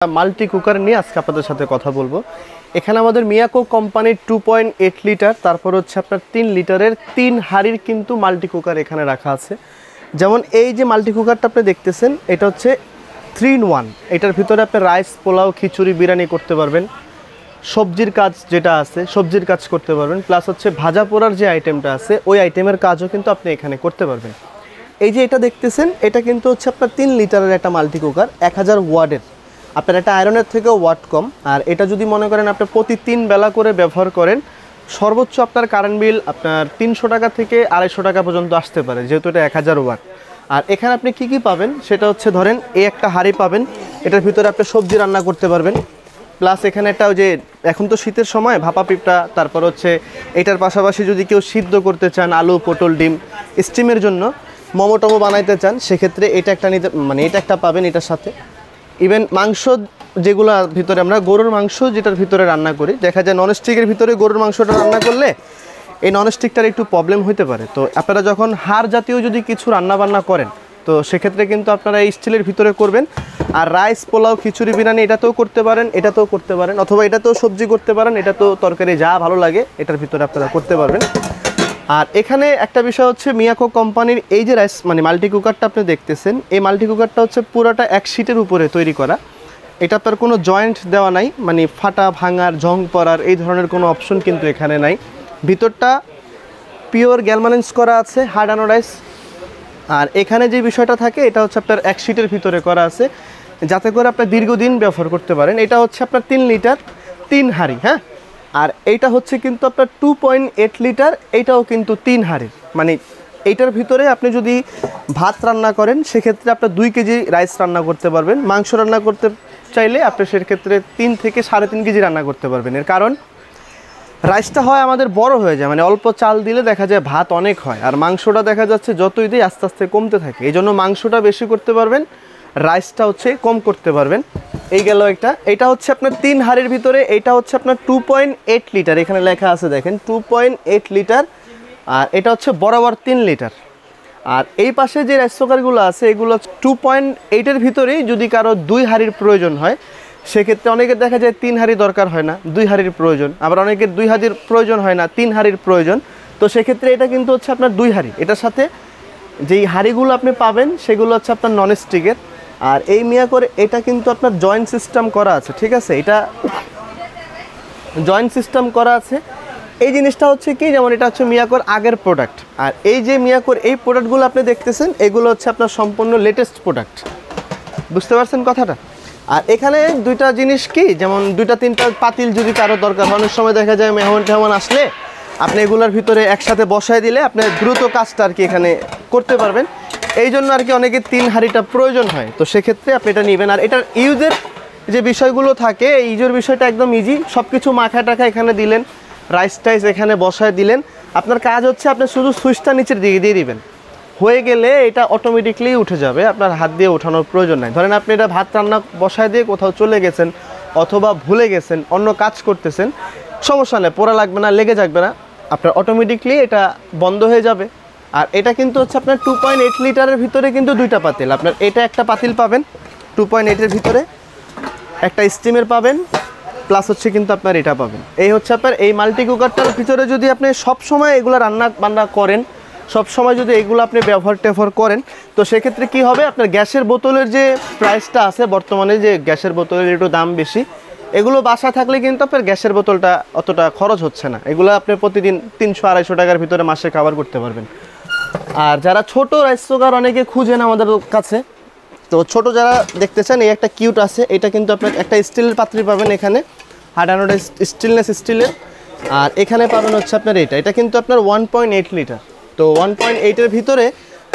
Multi cooker নিয়ে আজকে আপনাদের সাথে কথা বলবো। এখানে আমাদের মিয়াকো কোম্পানির 2.8 লিটার, তারপর হচ্ছে আপনার 3 লিটারের 3 হাঁড়ির কিন্তু মাল্টি কুকার এখানে রাখা আছে। যেমন এই যে মাল্টি কুকারটা আপনি দেখতেছেন, এটা হচ্ছে 3 in 1। এটার ভিতরে আপনি রাইস, পোলাও, খিচুড়ি, বিরিয়ানি করতে পারবেন। সবজির কাজ যেটা আছে সবজির কাজ করতে পারবেন, প্লাস হচ্ছে ভাজা পোড়ার যে আইটেমটা আছে ওই আইটেমের কাজও কিন্তু আপনি এখানে করতে পারবেন। এই যে এটা দেখতেছেন, এটা কিন্তু হচ্ছে আপনার 3 লিটারের একটা মাল্টি কুকার, 1000 ওয়াটের। আপনার একটা আয়রনের থেকেও ওয়াট কম। আর এটা যদি মনে করেন আপনি প্রতি 3 বেলা করে ব্যবহার করেন, সর্বোচ্চ আপনার কারেন্ট বিল আপনার 300 টাকা থেকে 250 টাকা পর্যন্ত আসতে পারে, যেহেতু এটা 1000 ওয়াট। আর এখানে আপনি কি পাবেন সেটা হচ্ছে, ধরেন এই একটা হাঁড়ি পাবেন, এটার ভিতরে আপনি সবজি রান্না করতে পারবেন। প্লাস এখানে একটা ওই যে এখন তো শীতের সময় ভাপা পিঁপড়া, তারপর হচ্ছে এটার পাশাপাশি যদি কেউ সিদ্ধ করতে চান আলু, পটল, ডিম স্টিমের জন্য, মোমো টোমো বানাইতে চান, সেক্ষেত্রে এটা একটা নিতে এটা একটা পাবেন এটার সাথে। ইভেন মাংস যেগুলো ভিতরে আমরা গরুর মাংস যেটার ভিতরে রান্না করি, দেখা যায় ননস্টিকের ভিতরে গরুর মাংসটা রান্না করলে এই ননস্টিকটার একটু প্রবলেম হতে পারে। তো আপনারা যখন হাড় জাতীয় যদি কিছু রান্না বান্না করেন, তো সেক্ষেত্রে কিন্তু আপনারা এই স্টিলের ভিতরে করবেন। আর রাইস, পোলাও, খিচুড়ি, বিরিয়ানি এটাতেও করতে পারেন, এটাতেও করতে পারেন, অথবা এটাতেও সবজি করতে পারেন, এটাতেও তরকারি, যা ভালো লাগে এটার ভিতরে আপনারা করতে পারবেন। আর এখানে একটা বিষয় হচ্ছে, মিয়াকো কোম্পানির এই যে রাইস মাল্টি কুকারটা আপনি দেখতেছেন, এই মাল্টি কুকারটা হচ্ছে পুরোটা এক শিটের উপরে তৈরি করা। এটা তার কোনো জয়েন্ট দেওয়া নাই, ফাটা, ভাঙার, জং পড়ার এই ধরনের কোনো অপশন কিন্তু এখানে নাই। ভিতরটা পিওর গ্যালভানাইজ করা আছে, হার্ড অ্যানোডাইজ। আর এখানে যে বিষয়টা থাকে, এটা হচ্ছে আপনার এক শিটের ভিতরে করা আছে, যাতে করে আপনার দীর্ঘদিন ব্যবহার করতে পারেন। এটা হচ্ছে আপনার 3 লিটার 3 হাঁড়ি, হ্যাঁ। আর এইটা হচ্ছে কিন্তু আপনার 2.8 লিটার, এইটাও কিন্তু 3 হাঁড়ির। এইটার ভিতরে আপনি যদি ভাত রান্না করেন, সেক্ষেত্রে আপনার 2 কেজি রাইস রান্না করতে পারবেন। মাংস রান্না করতে চাইলে আপনি সেক্ষেত্রে 3 থেকে 3.5 কেজি রান্না করতে পারবেন। এর কারণ রাইসটা হয় আমাদের বড় হয়ে যায়, অল্প চাল দিলে দেখা যায় ভাত অনেক হয়, আর মাংসটা দেখা যাচ্ছে যতই দিই আস্তে আস্তে কমতে থাকে। এই জন্য মাংসটা বেশি করতে পারবেন, রাইসটা হচ্ছে কম করতে পারবেন। এই গেল একটা। এটা হচ্ছে আপনার 3 হাঁড়ির ভিতরে, এটা হচ্ছে আপনার 2.8 লিটার, এখানে লেখা আছে দেখেন 2.8 লিটার। আর এটা হচ্ছে বরাবর 3 লিটার। আর এই পাশে যে রাইস কুকারগুলো আছে, এগুলো 2.8-এর ভিতরেই যদি কারো 2 হাঁড়ির প্রয়োজন হয়, সেক্ষেত্রে অনেকের দেখা যায় 3 হাঁড়ি দরকার হয় না, 2 হাঁড়ির প্রয়োজন। আবার অনেকের 2 হাঁড়ির প্রয়োজন হয় না, 3 হাঁড়ির প্রয়োজন। তো সেক্ষেত্রে এটা কিন্তু হচ্ছে আপনার 2 হাঁড়ি। এটার সাথে যেই হাঁড়িগুলো আপনি পাবেন সেগুলো হচ্ছে আপনার ননস্টিকের। আর এই মিয়াকোর এটা কিন্তু আপনার জয়েন্ট সিস্টেম করা আছে, ঠিক আছে, এটা জয়েন্ট সিস্টেম করা আছে। এই জিনিসটা হচ্ছে কি, যেমন এটা হচ্ছে মিয়াকোর আগের প্রোডাক্ট, আর এই যে মিয়াকোর এই প্রোডাক্টগুলো আপনি দেখতেছেন, এগুলো হচ্ছে আপনার সম্পূর্ণ লেটেস্ট প্রোডাক্ট। বুঝতে পারছেন কথাটা? আর এখানে 2টা জিনিস কি, যেমন 2-3টা পাতিল যদি কারো দরকার, অনেক সময় দেখা যায় মেহমান আসলে আপনি এগুলোর ভিতরে একসাথে বসায় দিলে আপনি দ্রুত কাজটা আর কি এখানে করতে পারবেন। এই জন্য আর কি অনেকে 3 হাঁড়িটা প্রয়োজন হয়। তো সেক্ষেত্রে আপনি এটা নেবেন। আর এটার ইউজের যে বিষয়গুলো থাকে, এই ইউজের বিষয়টা একদম ইজি। সব কিছু মাখা টাখা এখানে দিলেন, রাইস টাইস এখানে বসায় দিলেন। আপনার কাজ হচ্ছে আপনি শুধু সুইচটা নিচের দিকে দিয়ে দিবেন, হয়ে গেলে এটা অটোমেটিকলি উঠে যাবে, আপনার হাত দিয়ে ওঠানোর প্রয়োজন নাই। ধরেন আপনি এটা ভাত রান্না বসায় দিয়ে কোথাও চলে গেছেন, অথবা ভুলে গেছেন, অন্য কাজ করতেছেন, সমস্যা নেই, পোড়া লাগবে না, লেগে যাবে না, আপনার অটোমেটিকলি এটা বন্ধ হয়ে যাবে। আর এটা কিন্তু হচ্ছে আপনার 2.8 লিটারের ভিতরে কিন্তু 2টা পাতিল। আপনার এটা একটা পাতিল পাবেন 2.8-এর ভিতরে, একটা স্টিমের পাবেন, প্লাস হচ্ছে কিন্তু আপনার এটা পাবেন। এই হচ্ছে আপনার এই মাল্টি কুকারটার ভিতরে যদি আপনি সব সময় এগুলো রান্না বান্না করেন, সব সময় যদি এগুলো আপনি ব্যবহার করেন, তো সেক্ষেত্রে কি হবে, আপনার গ্যাসের বোতলের যে প্রাইসটা আছে বর্তমানে, যে গ্যাসের বোতলের একটু দাম বেশি, এগুলো বাসা থাকলে কিন্তু আপনার গ্যাসের বোতলটা অতটা খরচ হচ্ছে না। এগুলো আপনি প্রতিদিন 300-250 টাকার ভিতরে মাসে কভার করতে পারবেন। আর যারা ছোট রাইস কুকার অনেকে খুঁজেন আমাদের কাছে, তো ছোট যারা দেখতে চান, এই একটা কিউট আছে, এটা কিন্তু আপনার একটা স্টিলের পাত্রী পাবেন এখানে, হার্ড অ্যানোডাইজ স্টিলনেস স্টিলের। আর এখানে পাবেন হচ্ছে আপনার এটা কিন্তু আপনার 1.8 লিটার। তো 1.8-এর ভিতরে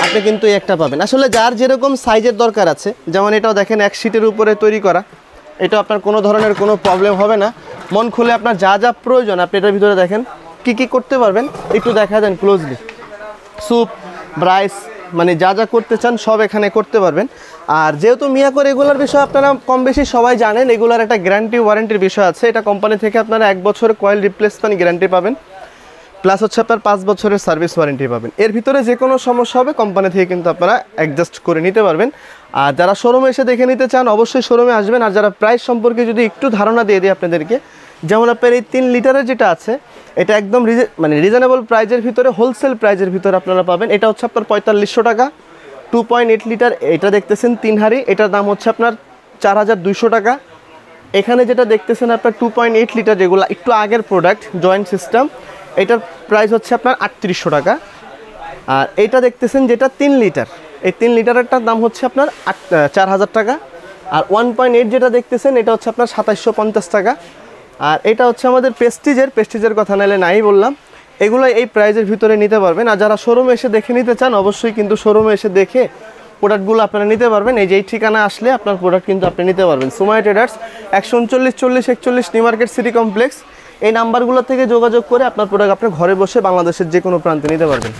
আপনি কিন্তু এই একটা পাবেন। আসলে যার যেরকম সাইজের দরকার আছে, যেমন এটাও দেখেন এক শিটের উপরে তৈরি করা, এটা আপনার কোনো ধরনের কোনো প্রবলেম হবে না। মন খুলে আপনার যা যা প্রয়োজন আপনি এটার ভিতরে দেখেন কি করতে পারবেন, একটু দেখা দেন ক্লোজলি। স্যুপ, রাইস, যা যা করতে চান সব এখানে করতে পারবেন। আর যেহেতু মিয়াকোর এগুলোর বিষয় আপনারা কম বেশি সবাই জানেন, এগুলোর একটা গ্যারান্টি ওয়ারেন্টির বিষয় আছে। এটা কোম্পানি থেকে আপনারা 1 বছর কয়েল রিপ্লেসমেন্ট গ্যারান্টি পাবেন, প্লাস হচ্ছে আপনার 5 বছরের সার্ভিস ওয়ারেন্টি পাবেন। এর ভিতরে যে কোনো সমস্যা হবে কোম্পানি থেকে কিন্তু আপনারা অ্যাডজাস্ট করে নিতে পারবেন। আর যারা শোরুমে এসে দেখে নিতে চান অবশ্যই শোরুমে আসবেন। আর যারা প্রাইস সম্পর্কে যদি একটু ধারণা দিয়ে দিই আপনাদেরকে, যেমন আপনার এই 3 লিটারের যেটা আছে এটা একদম রিজনেবল প্রাইজের ভিতরে, হোলসেল প্রাইজের ভিতরে আপনারা পাবেন। এটা হচ্ছে আপনার 4500 টাকা। 2.8 লিটার এটা দেখতেছেন 3 হাঁড়ি, এটার দাম হচ্ছে আপনার 4200 টাকা। এখানে যেটা দেখতেছেন আপনার 2.8 লিটার, যেগুলো একটু আগের প্রোডাক্ট জয়েন্ট সিস্টেম, এটার প্রাইস হচ্ছে আপনার 3800 টাকা। আর এইটা দেখতেছেন যেটা 3 লিটার, এই 3 লিটারেরটার দাম হচ্ছে আপনার 4000 টাকা। আর 1.8 যেটা দেখতেছেন এটা হচ্ছে আপনার 2750 টাকা। আর এটা হচ্ছে আমাদের প্রেস্টিজের কথা নাইলে নাই বললাম। এগুলো এই প্রাইজের ভিতরে নিতে পারবেন। আর যারা শোরুমে এসে দেখে নিতে চান অবশ্যই কিন্তু শোরুমে এসে দেখে প্রোডাক্টগুলো আপনারা নিতে পারবেন। এই যে এই ঠিকানা আসলে আপনার প্রোডাক্ট কিন্তু আপনি নিতে পারবেন। Sumaiya traders 139 40 41 new market city complex, এই নাম্বারগুলো থেকে যোগাযোগ করে আপনার প্রোডাক্ট আপনি ঘরে বসে বাংলাদেশের যে কোনো প্রান্তে নিতে পারবেন।